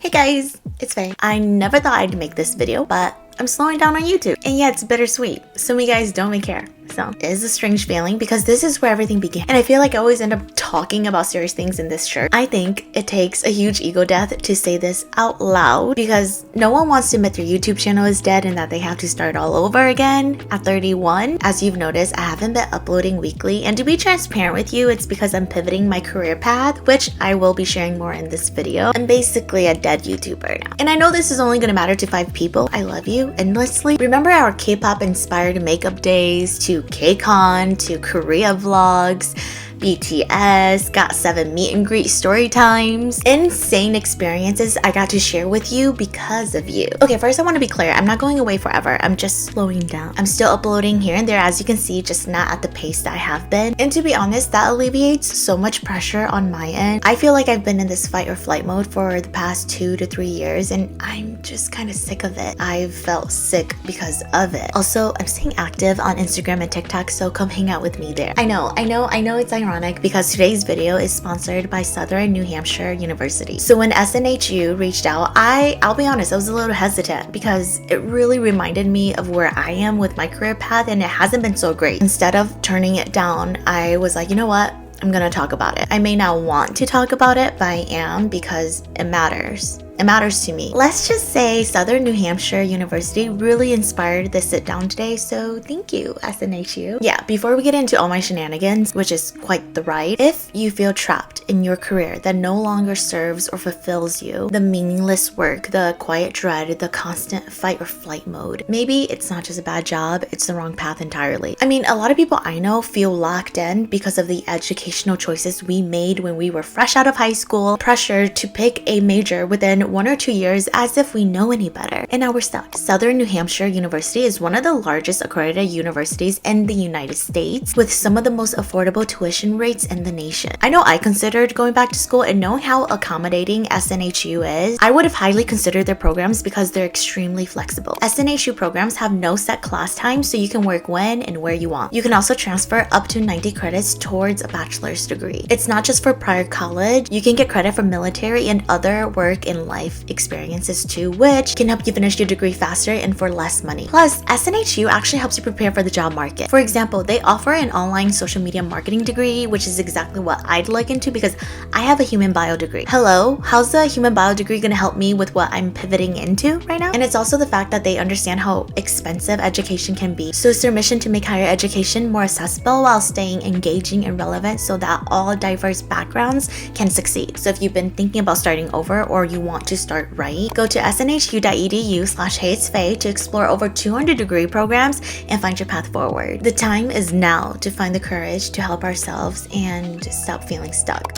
Hey guys, it's Faye. I never thought I'd make this video, but I'm slowing down on YouTube. And yeah, it's bittersweet. Some of you guys don't even care. So it is a strange feeling because this is where everything began. And I feel like I always end up talking about serious things in this shirt. I think it takes a huge ego death to say this out loud because no one wants to admit their YouTube channel is dead and that they have to start all over again at 31. As you've noticed, I haven't been uploading weekly. And to be transparent with you, it's because I'm pivoting my career path, which I will be sharing more in this video. I'm basically a dead YouTuber now. And I know this is only going to matter to 5 people. I love you endlessly. Remember our K-pop inspired makeup days, to K-Con, to Korea vlogs, BTS, got 7 meet and greet story times, insane experiences I got to share with you because of you. Okay, first I want to be clear, I'm not going away forever, I'm just slowing down. I'm still uploading here and there, as you can see, just not at the pace that I have been. And to be honest, that alleviates so much pressure on my end. I feel like I've been in this fight or flight mode for the past 2 to 3 years and I'm just kind of sick of it. I've felt sick because of it. Also, I'm staying active on Instagram and TikTok, so come hang out with me there. I know it's ironic because today's video is sponsored by Southern New Hampshire University. So when SNHU reached out, I'll be honest, I was a little hesitant because it really reminded me of where I am with my career path and it hasn't been so great. Instead of turning it down, I was like, you know what? I'm gonna talk about it. I may not want to talk about it, but I am because it matters. It matters to me. Let's just say Southern New Hampshire University really inspired this sit down today, so thank you, SNHU. Yeah, before we get into all my shenanigans, which is quite the ride, if you feel trapped in your career that no longer serves or fulfills you, the meaningless work, the quiet dread, the constant fight or flight mode, maybe it's not just a bad job, it's the wrong path entirely. I mean, a lot of people I know feel locked in because of the educational choices we made when we were fresh out of high school, pressure to pick a major within 1 or 2 years as if we know any better, and now we're stuck. Southern New Hampshire University is one of the largest accredited universities in the United States with some of the most affordable tuition rates in the nation. I know I considered going back to school, and knowing how accommodating SNHU is, I would have highly considered their programs because they're extremely flexible. SNHU programs have no set class time, so you can work when and where you want. You can also transfer up to 90 credits towards a bachelor's degree. It's not just for prior college, you can get credit for military and other work in life experiences too, which can help you finish your degree faster and for less money. Plus, SNHU actually helps you prepare for the job market. For example, they offer an online social media marketing degree, which is exactly what I'd look into because I have a human bio degree. Hello, how's the human bio degree gonna help me with what I'm pivoting into right now? And it's also the fact that they understand how expensive education can be. So it's their mission to make higher education more accessible while staying engaging and relevant so that all diverse backgrounds can succeed. So if you've been thinking about starting over or you want to start right, go to snhu.edu/heyitsfei to explore over 200 degree programs and find your path forward. The time is now to find the courage to help ourselves and stop feeling stuck.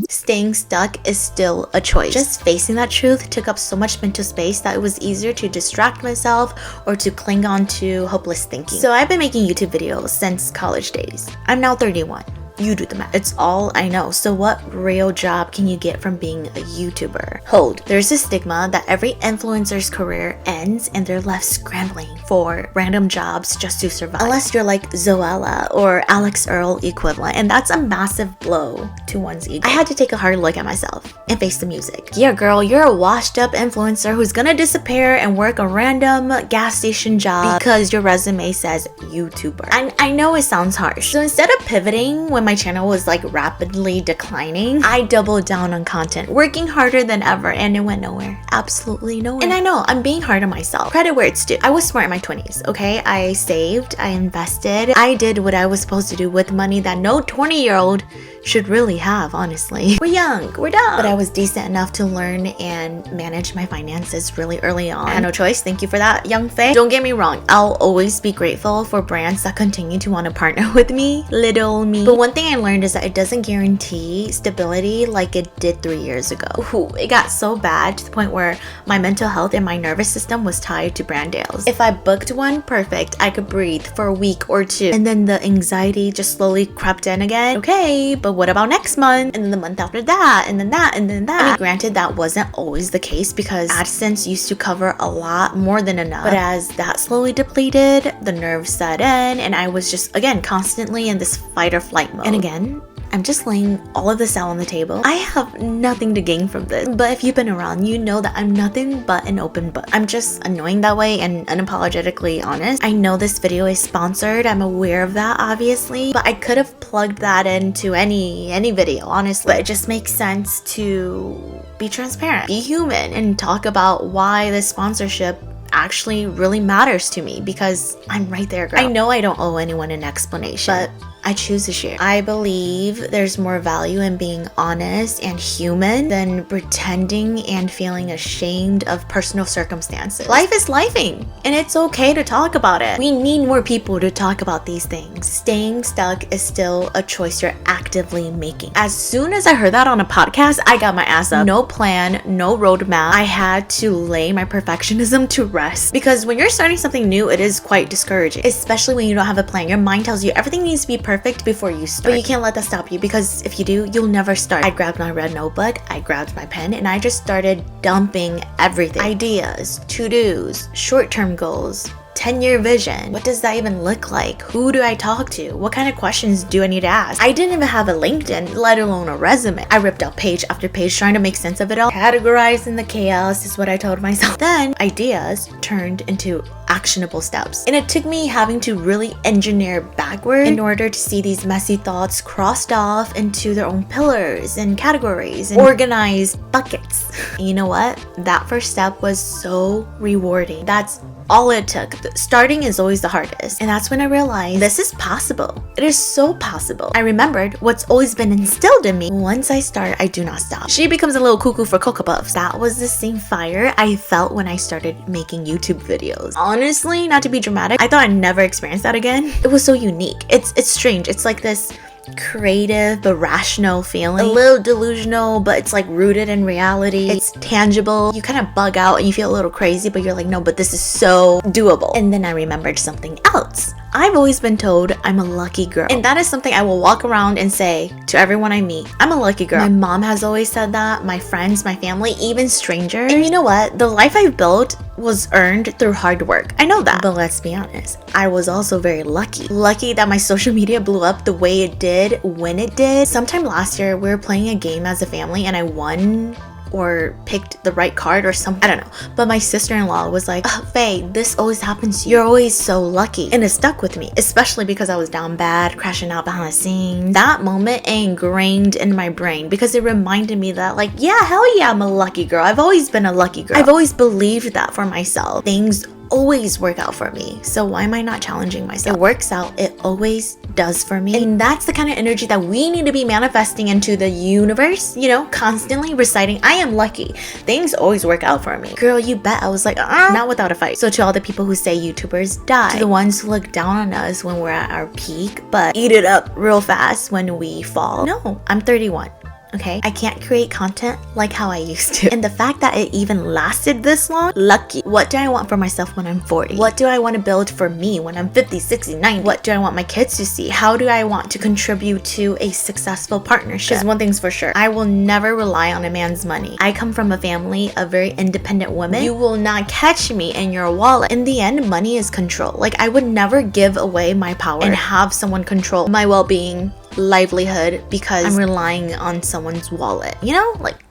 Staying stuck is still a choice. Just facing that truth took up so much mental space that it was easier to distract myself or to cling on to hopeless thinking. So I've been making YouTube videos since college days. I'm now 31. You do the math. It's all I know. So what real job can you get from being a YouTuber? Hold. There's a stigma that every influencer's career ends and they're left scrambling for random jobs just to survive. Unless you're like Zoella or Alex Earl equivalent, and that's a massive blow to one's ego. I had to take a hard look at myself and face the music. Yeah, girl, you're a washed up influencer who's gonna disappear and work a random gas station job because your resume says YouTuber. I know it sounds harsh. So instead of pivoting when my channel was like rapidly declining, I doubled down on content, working harder than ever, and it went nowhere. Absolutely nowhere. And I know I'm being hard on myself. Credit where it's due. I was smart in my 20s, okay? I saved, I invested, I did what I was supposed to do with money that no 20-year-old should really have, honestly. We're young, we're dumb. But I was decent enough to learn and manage my finances really early on. I had no choice. Thank you for that, young Faye. Don't get me wrong, I'll always be grateful for brands that continue to want to partner with me, little me. But one thing I learned is that it doesn't guarantee stability like it did 3 years ago. Ooh, it got so bad to the point where my mental health and my nervous system was tied to brand deals. If I booked one, perfect, I could breathe for a week or 2. And then the anxiety just slowly crept in again. Okay, but what about next month? And then the month after that, and then that, and then that. I mean, granted, that wasn't always the case because AdSense used to cover a lot more than enough. But as that slowly depleted, the nerves set in, and I was just, again, constantly in this fight or flight mode. And again, I'm just laying all of this out on the table. I have nothing to gain from this, but if you've been around, you know that I'm nothing but an open book. I'm just annoying that way and unapologetically honest. I know this video is sponsored. I'm aware of that, obviously, but I could have plugged that into any video, honestly. But it just makes sense to be transparent, be human, and talk about why this sponsorship actually really matters to me, because I'm right there, girl. I know I don't owe anyone an explanation, but I choose to share. I believe there's more value in being honest and human than pretending and feeling ashamed of personal circumstances. Life is lifing, and it's okay to talk about it. We need more people to talk about these things. Staying stuck is still a choice you're actively making. As soon as I heard that on a podcast, I got my ass up. No plan, no roadmap. I had to lay my perfectionism to rest, because when you're starting something new, it is quite discouraging, especially when you don't have a plan. Your mind tells you everything needs to be perfect before you start, but you can't let that stop you, because if you do, you'll never start. I grabbed my red notebook, I grabbed my pen, and I just started dumping everything. Ideas, to-dos, short-term goals, 10-year vision. What does that even look like? Who do I talk to? What kind of questions do I need to ask? I didn't even have a LinkedIn, let alone a resume. I ripped out page after page trying to make sense of it all. Categorizing the chaos is what I told myself. Then ideas turned into actionable steps. And it took me having to really engineer backward in order to see these messy thoughts crossed off into their own pillars and categories and organized buckets. And you know what? That first step was so rewarding. That's all it took. Starting is always the hardest. And that's when I realized this is possible. It is so possible. I remembered what's always been instilled in me. Once I start, I do not stop. She becomes a little cuckoo for Cocoa Puffs. That was the same fire I felt when I started making YouTube videos. Honestly, not to be dramatic, I thought I'd never experience that again. It was so unique. It's strange. It's like this creative but rational feeling, a little delusional, but it's like rooted in reality. It's tangible. You kind of bug out and you feel a little crazy, but you're like, no, but this is so doable. And then I remembered something else. I've always been told I'm a lucky girl, and that is something I will walk around and say to everyone I meet. I'm a lucky girl. My mom has always said that, my friends, my family, even strangers. And you know what? The life I've built was earned through hard work. I know that. But let's be honest, I was also very lucky. Lucky that my social media blew up the way it did when it did. Sometime last year, we were playing a game as a family and I won or picked the right card or something. I don't know. But my sister-in-law was like, oh, Faye, this always happens to you. You're always so lucky. And it stuck with me, especially because I was down bad, crashing out behind the scenes. That moment ingrained in my brain because it reminded me that, like, yeah, hell yeah, I'm a lucky girl. I've always been a lucky girl. I've always believed that for myself. Things always work out for me. So why am I not challenging myself? It works out. It always does for me. And that's the kind of energy that we need to be manifesting into the universe, you know, constantly reciting, I am lucky. Things always work out for me. Girl, you bet. I was like, not without a fight. So to all the people who say YouTubers die, to the ones who look down on us when we're at our peak, but eat it up real fast when we fall. No, I'm 31. Okay, I can't create content like how I used to. And the fact that it even lasted this long, lucky. What do I want for myself when I'm 40? What do I want to build for me when I'm 50, 60, 90? What do I want my kids to see? How do I want to contribute to a successful partnership? Because one thing's for sure, I will never rely on a man's money. I come from a family of very independent women. You will not catch me in your wallet. In the end, money is control. Like, I would never give away my power and have someone control my well-being, livelihood, because I'm relying on someone's wallet, you know? Like,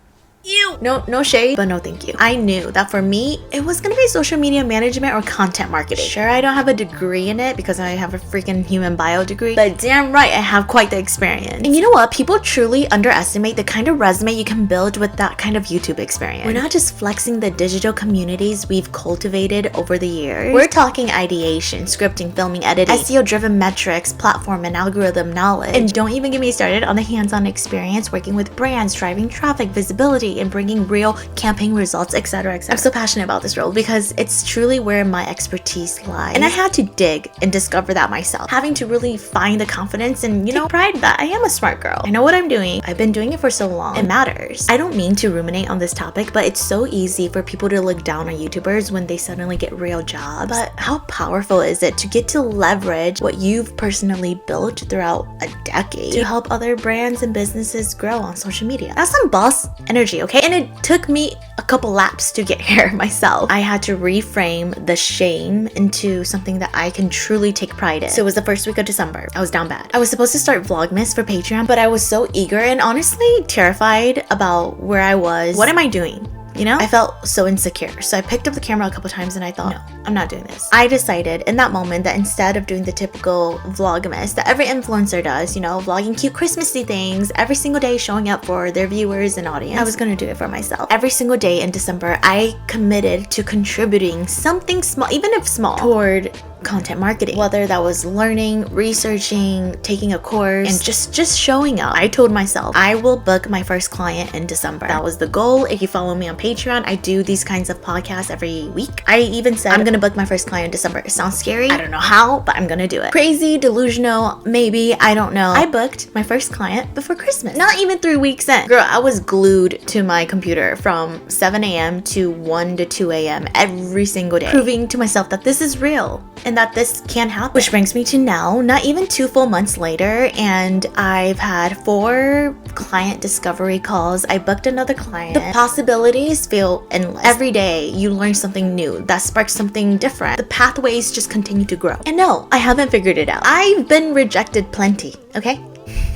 ew. No shade, but no thank you. I knew that for me, it was gonna be social media management or content marketing. Sure, I don't have a degree in it because I have a freaking human bio degree, but damn right, I have quite the experience. And you know what? People truly underestimate the kind of resume you can build with that kind of YouTube experience. We're not just flexing the digital communities we've cultivated over the years. We're talking ideation, scripting, filming, editing, SEO-driven metrics, platform and algorithm knowledge. And don't even get me started on the hands-on experience working with brands, driving traffic, visibility, and bringing real campaign results, etc., etc. I'm so passionate about this role because it's truly where my expertise lies. And I had to dig and discover that myself, having to really find the confidence and, you know, pride that I am a smart girl. I know what I'm doing. I've been doing it for so long. It matters. I don't mean to ruminate on this topic, but it's so easy for people to look down on YouTubers when they suddenly get real jobs. But how powerful is it to get to leverage what you've personally built throughout a decade to help other brands and businesses grow on social media? That's some boss energy, okay? And it took me a couple laps to get here myself. I had to reframe the shame into something that I can truly take pride in. So it was the first week of December. I was down bad. I was supposed to start Vlogmas for Patreon, but I was so eager and honestly terrified about where I was. What am I doing? You know, I felt so insecure. So I picked up the camera a couple times and I thought, no, I'm not doing this. I decided in that moment that instead of doing the typical Vlogmas that every influencer does, you know, vlogging cute Christmassy things every single day, showing up for their viewers and audience, I was gonna do it for myself. Every single day in December, I committed to contributing something small, even if small, toward content marketing, whether that was learning, researching, taking a course, and just showing up. I told myself I will book my first client in December. That was the goal. If you follow me on Patreon, I do these kinds of podcasts every week. I even said I'm gonna book my first client in December. It sounds scary. I don't know how, but I'm gonna do it. Crazy, delusional, maybe, I don't know. I booked my first client before Christmas. Not even 3 weeks in. Girl, I was glued to my computer from 7 a.m. to 1 to 2 a.m. every single day, proving to myself that this is real and that this can happen. Which brings me to now, not even 2 full months later, and I've had 4 client discovery calls. I booked another client. The possibilities feel endless. Every day you learn something new that sparks something different. The pathways just continue to grow. And no, I haven't figured it out. I've been rejected plenty, okay?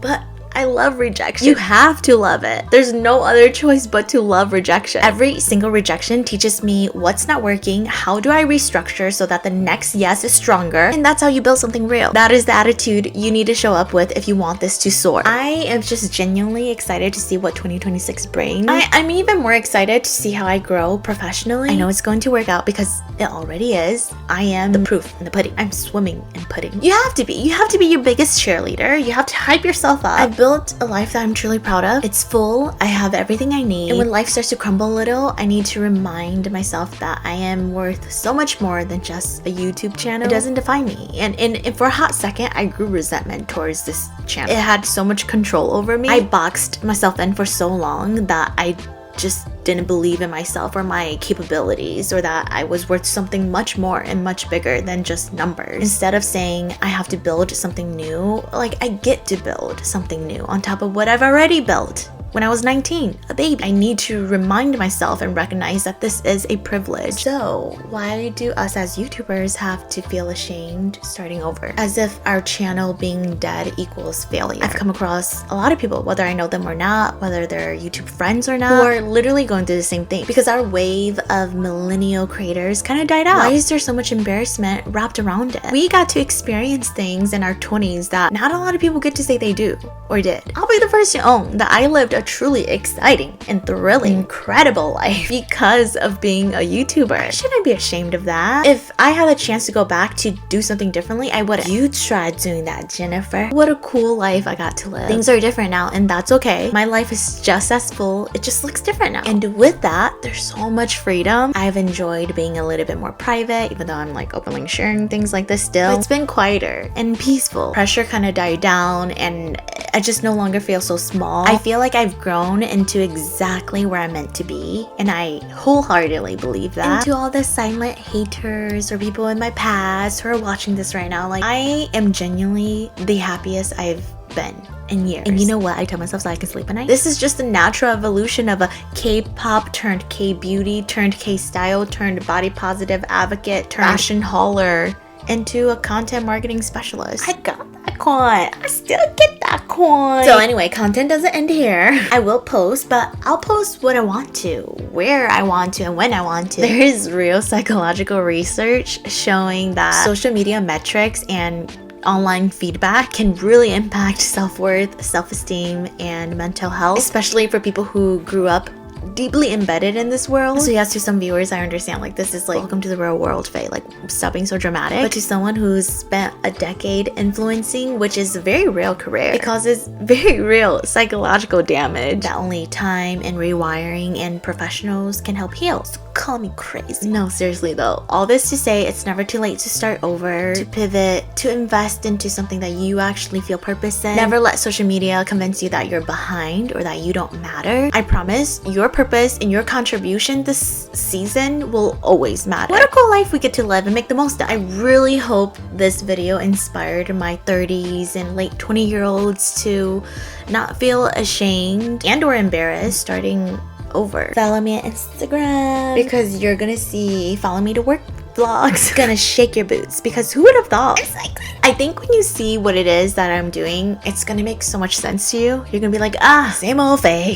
But I love rejection. You have to love it. There's no other choice but to love rejection. Every single rejection teaches me what's not working, how do I restructure so that the next yes is stronger, and that's how you build something real. That is the attitude you need to show up with if you want this to soar. I am just genuinely excited to see what 2026 brings. I'm even more excited to see how I grow professionally. I know it's going to work out because it already is. I am the proof in the pudding. I'm swimming in pudding. You have to be. You have to be your biggest cheerleader. You have to hype yourself up. I've built a life that I'm truly proud of. It's full. I have everything I need. And when life starts to crumble a little, I need to remind myself that I am worth so much more than just a YouTube channel. It doesn't define me. And for a hot second, I grew resentment towards this channel. It had so much control over me. I boxed myself in for so long that I just didn't believe in myself or my capabilities, or that I was worth something much more and much bigger than just numbers. Instead of saying I have to build something new, like I get to build something new on top of what I've already built. When I was 19, a baby. I need to remind myself and recognize that this is a privilege. So why do us as YouTubers have to feel ashamed starting over? As if our channel being dead equals failure. I've come across a lot of people, whether I know them or not, whether they're YouTube friends or not, who are literally going through the same thing because our wave of millennial creators kind of died out. Why is there so much embarrassment wrapped around it? We got to experience things in our 20s that not a lot of people get to say they do or did. I'll be the first to own that I lived a truly exciting and thrilling, incredible life because of being a YouTuber. I shouldn't be ashamed of that. If I had a chance to go back to do something differently, I would. You tried doing that, Jennifer. What a cool life I got to live. Things are different now, and that's okay. My life is just as full. It just looks different now. And with that, there's so much freedom. I've enjoyed being a little bit more private, even though I'm like openly sharing things like this still. But it's been quieter and peaceful. Pressure kind of died down, and I just no longer feel so small. I feel like I've grown into exactly where I'm meant to be, and I wholeheartedly believe that. And to all the silent haters or people in my past who are watching this right now, like I am genuinely the happiest I've been in years. And you know what I tell myself so I can sleep at night? This is just the natural evolution of a K-pop turned K-beauty turned K-style turned body positive advocate turned fashion hauler into a content marketing specialist. I got that coin. I still get that coin. So anyway, content doesn't end here. I will post, but I'll post what I want to, where I want to, and when I want to. There is real psychological research showing that social media metrics and online feedback can really impact self-worth, self-esteem, and mental health, especially for people who grew up deeply embedded in this world. So yes, to some viewers, I understand like this is like welcome to the real world, Faye, like stop being so dramatic. But to someone who's spent a decade influencing, which is a very real career, it causes very real psychological damage that only time and rewiring and professionals can help heal. So call me crazy. No, seriously though, all this to say it's never too late to start over, to pivot, to invest into something that you actually feel purpose in. Never let social media convince you that you're behind or that you don't matter. I promise your purpose and your contribution this season will always matter. What a cool life we get to live and make the most of. I really hope this video inspired my 30s and late 20-year-olds to not feel ashamed and or embarrassed starting over. Follow me on Instagram because you're gonna see follow me to work vlogs. Gonna shake your boots because who would have thought? It's like, I think when you see what it is that I'm doing, it's gonna make so much sense to you. You're gonna be like, same old Faye.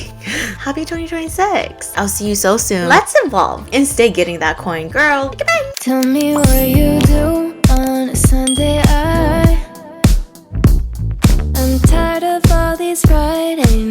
Happy 2026. I'll see you so soon. Let's evolve and stay getting that coin, girl. Goodbye. Tell me what you do on a Sunday. I'm tired of all these Friday